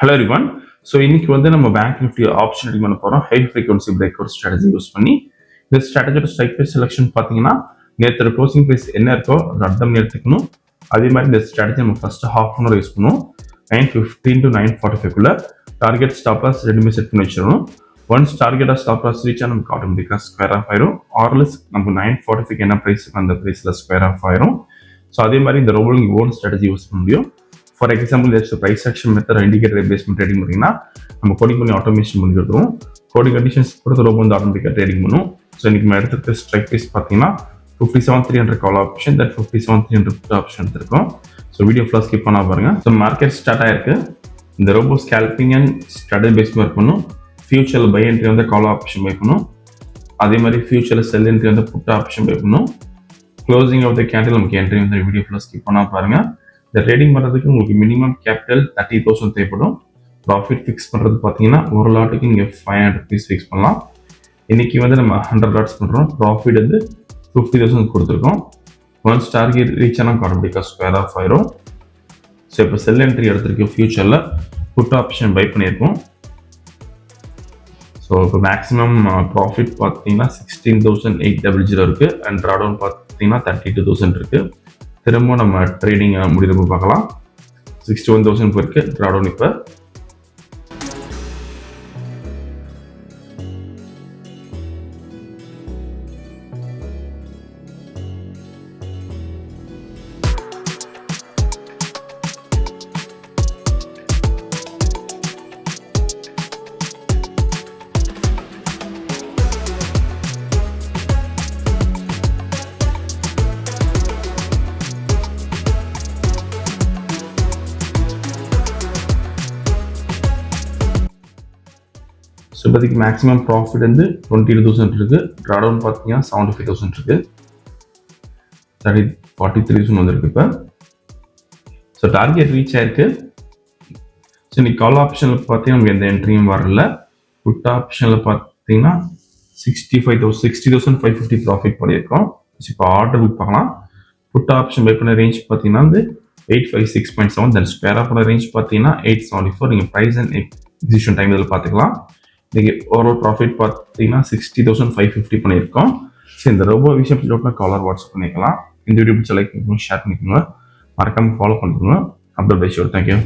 Hello everyone. So இன்னைக்கு நம்ம bank Nifty option ready பண்ண போகிறோம். High frequency break out strategy use பண்ணி. இந்த ஸ்ட்ராட்டஜியோட ஸ்ட்ரைக் ப்ரைஸ் செலெக்ஷன் பார்த்தீங்கன்னா நேற்று க்ளோசிங் ப்ரைஸ் என்ன இருக்கோ அதை அர்த்தம் எடுத்துக்கணும். அதே மாதிரி இந்த ஸ்ட்ராட்டஜி நம்ம first half an hour use பண்ணுவோம். 9:15 to 9:45 டார்கெட் ஸ்டாப் லாஸ் ரெண்டுமே செட் பண்ணி வச்சிடணும். ஒன்ஸ் டார்கெட்டாக ஸ்டாப் லாஸ் ரீச் நமக்கு ஆட்டோமேட்டிக்காக ஸ்கொயர் ஆஃப் ஆயிரும். ஆர்எல்எஸ் நமக்கு 9:45 என்ன ப்ரைஸ் அந்த ப்ரைஸில் ஸ்கொயர் ஆஃப் ஆயிரும். ஸோ அதே மாதிரி இந்த ரோலிங் ஓன் ஸ்ட்ராட்டஜி யூஸ் பண்ண முடியும். ஃபார் எக்ஸாம்பிள் ஏதாச்சும் price action method indicator basement trading பண்ணிங்கன்னா நம்ம கோடிங் பண்ணி ஆட்டோமேஷன் பண்ணி கொடுத்துருவோம். கோடிங் கண்டிஷன்ஸ் பொறுத்த ரொம்ப ஆட்டோமேட்டிக்காக ட்ரேடிங் பண்ணும். ஸோ இன்னைக்கு நம்ம எடுத்துக்கிற ஸ்ட்ரைக் ப்ரைஸ் பார்த்தீங்கன்னா 57,300 call option, that 57,300 put option எடுத்திருக்கோம். ஸோ வீடியோ ஃபுல்லாக ஸ்கிப் பண்ணா பாருங்க. ஸோ மார்க்கெட் ஸ்டார்ட் ஆயிருக்கு. இந்த robo scalping and strategy base work பண்ணும். ஃபியூச்சரில் buy entry call option buy பண்ணும். அதே மாதிரி ஃபியூச்சரில் sell entry put option buy பண்ணும். க்ளோசிங் ஆஃப் த கேண்டில் நமக்கு என்ட்ரி வீடியோ ஃபுல்லாக ஸ்கிப் பண்ணா பாருங்க. இந்த ட்ரேடிங் பண்ணுறதுக்கு உங்களுக்கு மினிமம் கேபிட்டல் 30,000 தேவைப்படும். ப்ராஃபிட் ஃபிக்ஸ் பண்ணுறது பார்த்தீங்கன்னா ஒரு லாட்டுக்கு நீங்கள் 500 rupees ஃபிக்ஸ் பண்ணலாம். இன்னைக்கு நம்ம 100 லாட்ஸ் பண்ணுறோம். ப்ராஃபிட் 50,000 கொடுத்துருக்கோம். ஒன்ஸ் டார்கெட் ரீச் ஆனால் ஆட்டோமேட்டிக்காக ஸ்கொயர் ஆஃப் ஆயிரும். ஸோ இப்போ செல் என்ட்ரி எடுத்திருக்கோம். ஃபியூச்சரில் புட் ஆப்ஷன் பை பண்ணியிருக்கோம். ஸோ இப்போ மேக்ஸிமம் ப்ராஃபிட் பார்த்தீங்கன்னா 16,800 இருக்குது. அண்ட் ட்ராடவுன் பார்த்தீங்கன்னா 32,000 இருக்குது. திரும்ப நம்ம ட்ரேடிங் முடிவு பார்க்கலாம். 61,000 போயிருக்கு ட்ராடவுன். இப்போ இப்போதைக்கு மேக்ஸிமம் ப்ராஃபிட் 22,000 இருக்குது. ட்ராடவுன் பார்த்தீங்கன்னா 75,000 இருக்குது. 43,000 வந்துருக்கு இப்போ. ஸோ டார்கெட் ரீச் ஆயிருக்கு. ஸோ இன்னைக்கு கால் ஆப்ஷனில் பார்த்தீங்கன்னா நமக்கு எந்த என்ட்ரியும் வரல. புட் ஆப்ஷனில் பார்த்தீங்கன்னா 60,550 ப்ராஃபிட் பண்ணியிருக்கோம். இப்போ ஆர்டர் புக் பார்க்கலாம். புட் ஆப்ஷன் பை பண்ண ரேஞ்ச் பார்த்தீங்கன்னா 856.7. தென் ஸ்கொயர் ஆஃப் பண்ண ரேஞ்ச் பார்த்தீங்கன்னா 874. நீங்கள் ப்ரைஸ் அண்ட் எக்ஸிக்யூஷன் டைம் இதில் பார்த்துக்கலாம். இன்னைக்கு ஓவரால் ப்ராஃபிட் பார்த்தீங்கன்னா 60,550 பண்ணியிருக்கோம். சரி, இந்த ரொம்ப விஷயம் காலர் வாட்ஸ்அப் பண்ணிக்கலாம். இந்த வீடியோ பிடிச்ச லைக் பண்ணிக்கோங்க, ஷேர் பண்ணிக்கோங்க, மறக்காமல் ஃபாலோ பண்ணிக்கோங்க. அப்துல் பை ஷோர். தேங்க்யூ.